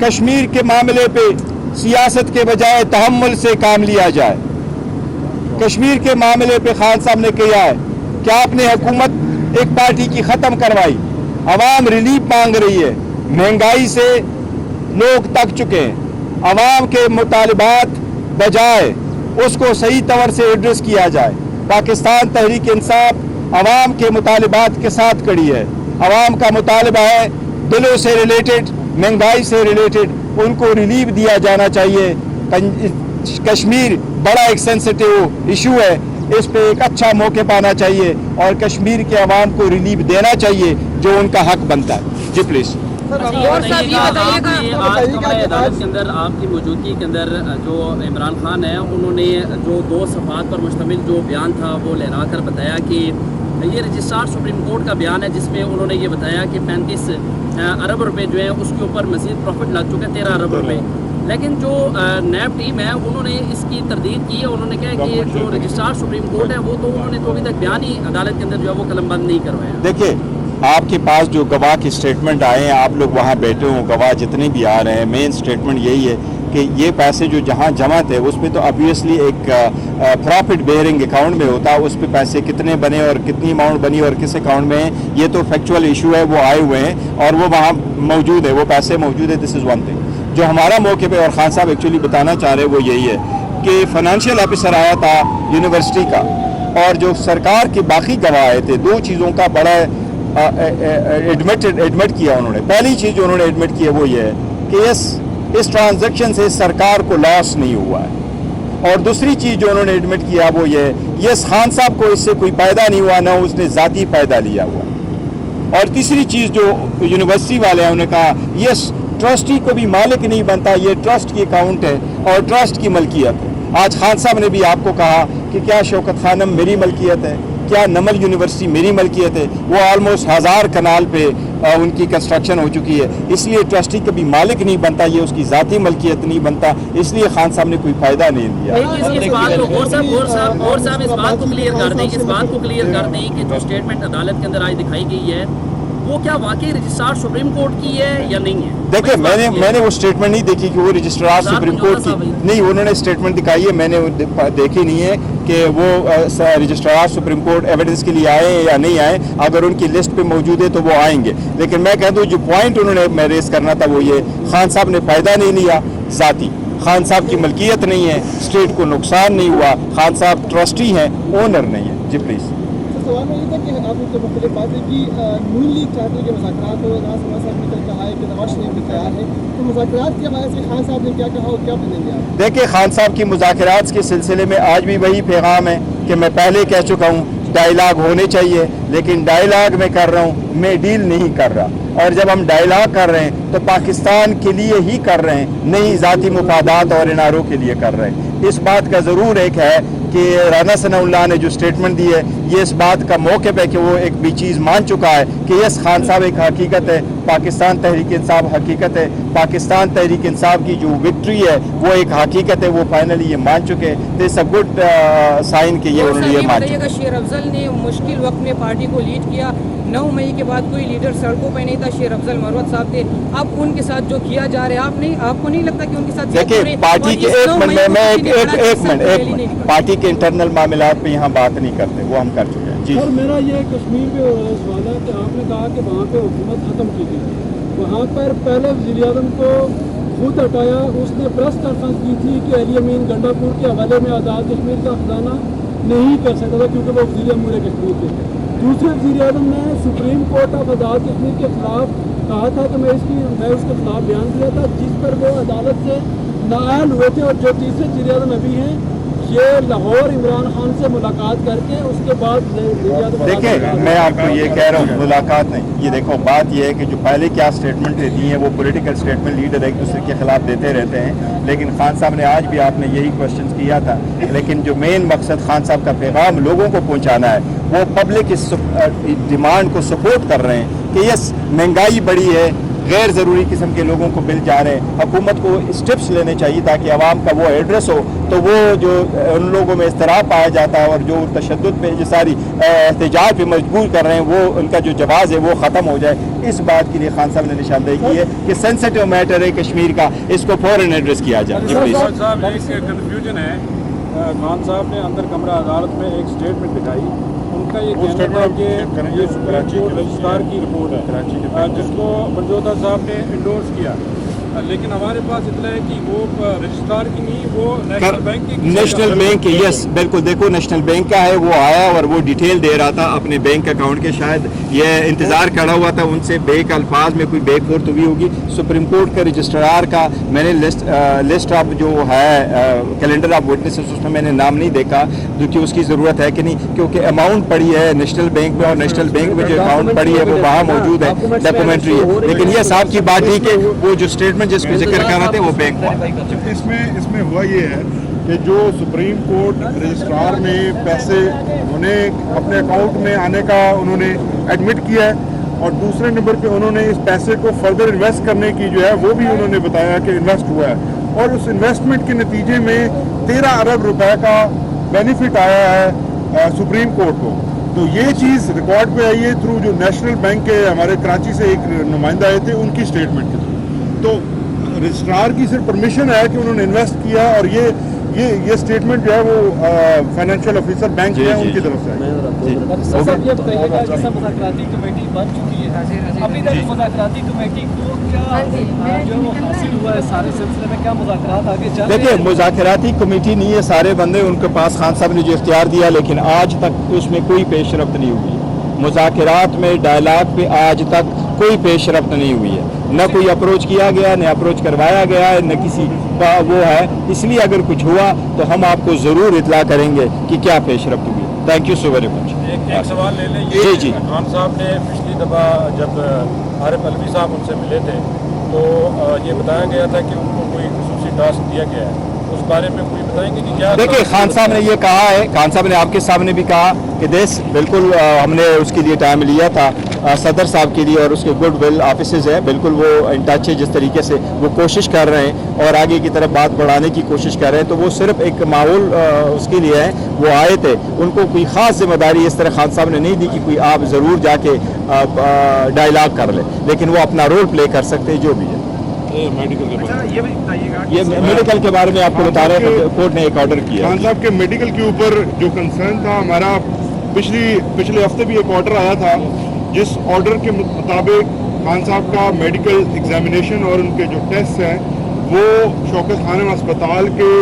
کشمیر کے معاملے پہ سیاست کے بجائے تحمل سے کام لیا جائے. کشمیر کے معاملے پہ خان صاحب نے کیا ہے کہ آپ نے حکومت ایک پارٹی کی ختم کروائی. عوام ریلیف مانگ رہی ہے, مہنگائی سے لوگ تک چکے ہیں. عوام کے مطالبات بجائے اس کو صحیح طور سے ایڈریس کیا جائے. پاکستان تحریک انصاف عوام کے مطالبات کے ساتھ کھڑی ہے. عوام کا مطالبہ ہے بلوں سے ریلیٹڈ, مہنگائی سے ریلیٹڈ, ان کو ریلیف دیا جانا چاہیے. کشمیر بڑا ایک سینسٹیو ایشو ہے, اس پہ ایک اچھا موقع پانا چاہیے اور کشمیر کے عوام کو ریلیف دینا چاہیے جو ان کا حق بنتا ہے. جی پلیز. عدالت کے اندر آپ کی موجودگی کے اندر جو عمران خان ہیں انہوں نے جو 2 صفحات پر مشتمل جو بیان تھا وہ لہرا کر بتایا کہ یہ رجسٹرار سپریم کورٹ کا بیان ہے جس میں انہوں نے یہ بتایا کہ 35 ارب روپے جو ہیں اس کے اوپر مزید پروفٹ لگ چکے 13 ارب روپے. لیکن جو نیب ٹیم ہے انہوں نے اس کی تردید کی ہے. انہوں نے کہا کہ جو رجسٹرار سپریم کورٹ ہے وہ تو انہوں نے تو ابھی تک بیان ہی عدالت کے اندر جو ہے وہ قلم بند نہیں کروایا. دیکھیے آپ کے پاس جو گواہ کی سٹیٹمنٹ آئے ہیں, آپ لوگ وہاں بیٹھے ہوں, گواہ جتنے بھی آ رہے ہیں, مین سٹیٹمنٹ یہی ہے کہ یہ پیسے جو جہاں جمع تھے اس پہ تو obviously ایک پرافٹ بیئرنگ اکاؤنٹ میں ہوتا, اس پہ پیسے کتنے بنے اور کتنی اماؤنٹ بنی اور کس اکاؤنٹ میں ہیں یہ تو فیکچوئل ایشو ہے. وہ آئے ہوئے ہیں اور وہ وہاں موجود ہے, وہ پیسے موجود ہے. دس از ون تھنگ. جو ہمارا موقع پہ اور خان صاحب ایکچولی بتانا چاہ رہے وہ یہی ہے کہ فائنینشیل آفیسر آیا تھا یونیورسٹی کا اور جو سرکار کے باقی گواہ آئے تھے, 2 چیزوں کا بڑا ایڈمٹ کیا انہوں نے. پہلی چیز جو انہوں نے ایڈمٹ کی ہے وہ یہ ہے کہ اس ٹرانزیکشن سے سرکار کو لاس نہیں ہوا ہے. اور دوسری چیز جو انہوں نے ایڈمٹ کیا وہ یہ ہے یس خان صاحب کو اس سے کوئی فائدہ نہیں ہوا, نہ اس نے ذاتی فائدہ لیا ہوا. اور تیسری چیز جو یونیورسٹی والے ہیں انہوں نے کہا یس ٹرسٹی کو بھی مالک نہیں بنتا, یہ ٹرسٹ کی اکاؤنٹ ہے اور ٹرسٹ کی ملکیت ہے. آج خان صاحب نے بھی آپ کو کہا کہ کیا شوکت خانم میری ملکیت ہے, کیا نمل یونیورسٹی میری ملکیت ہے. وہ آلموسٹ 1000 کنال پہ ان کی کنسٹرکشن ہو چکی ہے. اس لیے ٹرسٹی کبھی مالک نہیں بنتا, یہ اس کی ذاتی ملکیت نہیں بنتا. اس لیے خان صاحب نے کوئی فائدہ نہیں لیا. اس بات کو کلیئر کر دیں کہ جو اسٹیٹمنٹ عدالت کے اندر آج دکھائی گئی ہے وہ کیا واقعی رجسٹرار سپریم کورٹ کی ہے یا نہیں ہے؟ دیکھیں میں نے وہ اسٹیٹمنٹ نہیں دیکھی کہ وہ رجسٹرار سپریم کورٹ کی نہیں, انہوں نے اسٹیٹمنٹ دکھائی ہے, میں نے دیکھی نہیں ہے کہ وہ رجسٹرار سپریم کورٹ ایویڈنس کے لیے آئے یا نہیں آئے. اگر ان کی لسٹ پہ موجود ہے تو وہ آئیں گے. لیکن میں کہہ دوں جو پوائنٹ انہوں نے میں ریز کرنا تھا وہ یہ, خان صاحب نے فائدہ نہیں لیا ذاتی, خان صاحب کی ملکیت نہیں ہے, اسٹیٹ کو نقصان نہیں ہوا, خان صاحب ٹرسٹی ہیں, اونر نہیں ہے. جی پلیز. سوال یہ تھا کہ آپ نے مختلف باتیں کی, نون لیگ چاہتے ہیں کہ مذاکرات ہو, راز نواز صاحب نے کل کہا ہے کہ نواز شریف بھی تیار ہے, تو مذاکرات کے حوالے سے خان صاحب نے کیا کہا اور کیا بدل گیا؟ دیکھیں خان صاحب کی مذاکرات کے سلسلے میں آج بھی وہی پیغام ہے کہ میں پہلے کہہ چکا ہوں ڈائیلاگ ہونے چاہیے, لیکن ڈائیلاگ میں کر رہا ہوں, میں ڈیل نہیں کر رہا. اور جب ہم ڈائیلاگ کر رہے ہیں تو پاکستان کے لیے ہی کر رہے ہیں, نہیں ذاتی مفادات اور اناروں کے لیے کر رہے ہیں. اس بات کا ضرور ایک ہے کہ رانا ثناء اللہ نے جو اسٹیٹمنٹ دی ہے یہ اس بات کا موقف ہے کہ وہ ایک بھی چیز مان چکا ہے کہ یس خان صاحب ایک حقیقت ہے, پاکستان تحریک انصاف حقیقت ہے, پاکستان تحریک انصاف کی جو وکٹری ہے وہ ایک حقیقت ہے, وہ فائنلی یہ مان چکے. دس اے گڈ سائن کہ یہ انہوں نے یہ مان چکے. شیر افضل نے مشکل وقت میں پارٹی کو لیڈ کیا, 9 مئی کے بعد کوئی لیڈر سڑکوں پہ نہیں تھا, شیر افضل مروت صاحب تھے. اب ان کے ساتھ جو کیا جا رہا ہے آپ کو نہیں لگتا کہ ان کے ساتھ دیکھیں پارٹی کے ایک منٹ پارٹی کے انٹرنل معاملات پہ یہاں بات نہیں کرتے, وہ ہم کر چکے ہیں. جی اور میرا یہ کشمیر پہ سوال ہے کہ آپ نے کہا کہ وہاں پہ حکومت ختم کی گئی, وہاں پر پہلے وزیر اعظم کو خود ہٹایا, اس نے پریس کانفرنس کی تھی کہ علی امین گنڈا پور کے حوالے میں آزاد کشمیر کا خزانہ نہیں کر سکتا تھا کیونکہ وہ وزیر امور کشمیر تھے. دوسرے وزیر اعظم نے supreme court of Azad Kashmir کے خلاف کہا تھا کہ میں اس کے خلاف بیان دیا تھا جس پر وہ عدالت سے نااہل ہوئے تھے. اور جو تیسرے وزیر اعظم ابھی ہیں یہ لاہور عمران خان سے ملاقات کر کے اس کے بعد دیکھیں میں آپ کو یہ کہہ رہا ہوں ملاقات نہیں, یہ دیکھو بات یہ ہے کہ جو پہلے کیا اسٹیٹمنٹ دی ہیں وہ پولیٹیکل اسٹیٹمنٹ لیڈر ایک دوسرے کے خلاف دیتے رہتے ہیں, لیکن خان صاحب نے آج بھی آپ نے یہی کوشچن کیا تھا, لیکن جو مین مقصد خان صاحب کا پیغام لوگوں کو پہنچانا ہے وہ پبلک اس ڈیمانڈ کو سپورٹ کر رہے ہیں کہ یس مہنگائی بڑی ہے, غیر ضروری قسم کے لوگوں کو بل جا رہے ہیں. حکومت کو اسٹیپس لینے چاہیے تاکہ عوام کا وہ ایڈریس ہو, تو وہ جو ان لوگوں میں اضطراب پایا جاتا ہے اور جو تشدد پہ جو ساری احتجاج پہ مجبور کر رہے ہیں, وہ ان کا جو جواز ہے وہ ختم ہو جائے. اس بات کے لیے خان صاحب نے نشاندہی کی ہے کہ سینسٹیو میٹر ہے کشمیر کا, اس کو فوراً ایڈریس کیا جائے. جی پلیز. صاحب ایک کنفیوژن ہے. خان صاحب نے اندر کمرہ عدالت میں ایک اسٹیٹمنٹ دکھائی. ان کا یہ کہنا تھا کہ یہ سپریم کورٹ رجسٹرار کی رپورٹ ہے جس کو منجوتا صاحب نے انڈورس کیا, لیکن ہمارے پاس اطلاع ہے کہ وہ رجسٹرار کی نہیں, وہ نیشنل بینک کی. نیشنل بینک کی, یس بالکل. دیکھو نیشنل بینک کا ہے, وہ آیا اور وہ ڈیٹیل دے رہا تھا اپنے بینک اکاؤنٹ کے. شاید یہ انتظار کھڑا ہوا تھا ان سے بینک الفاظ میں کوئی بیک فورت ہوئی ہوگی. سپریم کورٹ کے رجسٹرار کا میں نے لسٹ آف جو ہے کیلنڈر آف وٹنسز, اس میں میں نے نام نہیں دیکھا کیونکہ اس کی ضرورت ہے کہ نہیں, کیونکہ اماؤنٹ پڑی ہے نیشنل بینک میں اور نیشنل بینک میں جو اکاؤنٹ پڑی ہے وہ وہاں موجود ہے, ڈاکومنٹری ہے. لیکن یہ صاحب کی بات تھی کہ وہ جو اسٹیٹمنٹ جس کو ذکر کر رہے تھے وہ بینک. اس میں ہوا یہ ہے کہ جو سپریم کورٹ رجسٹرار نے پیسے انہیں اپنے اکاؤنٹ میں آنے کا انہوں نے ایڈمٹ کیا ہے, اور دوسرے نمبر پہ انہوں نے اس پیسے کو فردر انویسٹ کرنے کی جو ہے وہ بھی انہوں نے بتایا کہ انویسٹ ہوا ہے, اور اس انویسٹمنٹ کے نتیجے میں 13 ارب روپے کا بینیفٹ آیا ہے سپریم کورٹ کو. تو یہ چیز ریکارڈ پہ آئی ہے تھرو جو نیشنل بینک کے ہمارے کراچی سے ایک نمائندہ آئے تھے, ان کی اسٹیٹمنٹ کے تھرو. تو رجسٹرار کی صرف پرمیشن ہے کہ انہوں نے انویسٹ کیا, اور یہ اسٹیٹمنٹ جو ہے وہ فائنینشیل آفیسر بینک جو ہے ان کی طرف سے ہے. صاحب یہ بتائیے گا جیسا مذاکراتی کمیٹی بن چکی ہے, ابھی تک مذاکراتی کمیٹی کو کیا جو حاصل ہوا ہے سارے سلسلے میں, کیا مذاکرات آگے چل رہے ہیں؟ دیکھیے مذاکراتی کمیٹی نہیں ہے, سارے بندے ان کے پاس خان صاحب نے جو اختیار دیا, لیکن آج تک اس میں کوئی پیش رفت نہیں ہوئی. مذاکرات میں ڈائلاگ پہ آج تک کوئی پیش رفت نہیں ہوئی ہے, نہ کوئی اپروچ کیا گیا, نہ اپروچ کروایا گیا ہے, نہ کسی کا وہ ہے. اس لیے اگر کچھ ہوا تو ہم آپ کو ضرور اطلاع کریں گے کہ کیا پیش رفت ہوئی. Thank you so very much. ایک سوال لے لیں. جی خان صاحب نے پچھلی دفعہ جب عارف الوی صاحب ان سے ملے تھے تو یہ بتایا گیا تھا کہ ان کو کوئی خصوصی ٹاسک دیا گیا ہے, اس بارے میں کوئی بتائیں گے کہ کیا؟ دیکھیے خان صاحب نے یہ کہا ہے, خان صاحب نے آپ کے سامنے بھی کہا کہ بالکل ہم نے اس کے لیے ٹائم لیا تھا صدر صاحب کے لیے, اور اس کے گڈ ول آفیسز ہیں, بالکل وہ ان ٹچ ہے, جس طریقے سے وہ کوشش کر رہے ہیں اور آگے کی طرف بات بڑھانے کی کوشش کر رہے ہیں. تو وہ صرف ایک ماحول اس کے لیے ہے, وہ آئے تھے, ان کو کوئی خاص ذمہ داری اس طرح خان صاحب نے نہیں دی کہ کوئی آپ ضرور جا کے ڈائلاگ کر لیں, لیکن وہ اپنا رول پلے کر سکتے ہیں جو بھی ہے. یہ میڈیکل کے بارے میں آپ کو بتا رہے ہیں, کورٹ نے ایک آرڈر کیا. خان صاحب کے میڈیکل کے اوپر جو کنسرن تھا ہمارا, پچھلے ہفتے بھی ایک آرڈر آیا تھا, جس آرڈر کے مطابق خان صاحب کا میڈیکل ایگزامینیشن اور ان کے جو ٹیسٹ ہیں وہ شوکت خانم اسپتال کے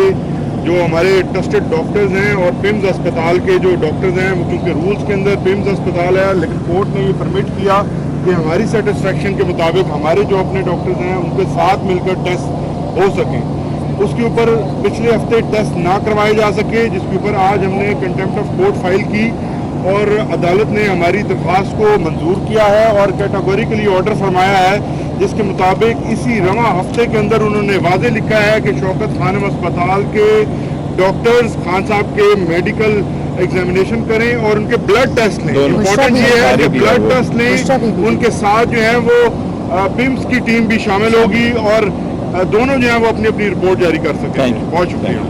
جو ہمارے ٹرسٹڈ ڈاکٹرز ہیں اور پیمز اسپتال کے جو ڈاکٹرز ہیں, کیونکہ رولز کے اندر پیمز اسپتال ہے, لیکن کورٹ نے یہ پرمٹ کیا کہ ہماری سیٹسفیکشن کے مطابق ہمارے جو اپنے ڈاکٹرز ہیں ان کے ساتھ مل کر ٹیسٹ ہو سکیں. اس کے اوپر پچھلے ہفتے ٹیسٹ نہ کروائے جا سکے, جس کے اوپر آج ہم نے کنٹیمپٹ آف کورٹ فائل کی, اور عدالت نے ہماری درخواست کو منظور کیا ہے اور کیٹاگوریکلی آرڈر فرمایا ہے, جس کے مطابق اسی رواں ہفتے کے اندر انہوں نے واضح لکھا ہے کہ شوکت خانم اسپتال کے ڈاکٹرز خان صاحب کے میڈیکل ایگزامینیشن کریں اور ان کے بلڈ ٹیسٹ لیں. امپورٹنٹ یہ ہے کہ بلڈ ٹیسٹ لیں, ان کے ساتھ جو ہے وہ پیمز کی ٹیم بھی شامل ہوگی, اور دونوں جو ہیں وہ اپنی اپنی رپورٹ جاری کر سکیں. بہت شکریہ.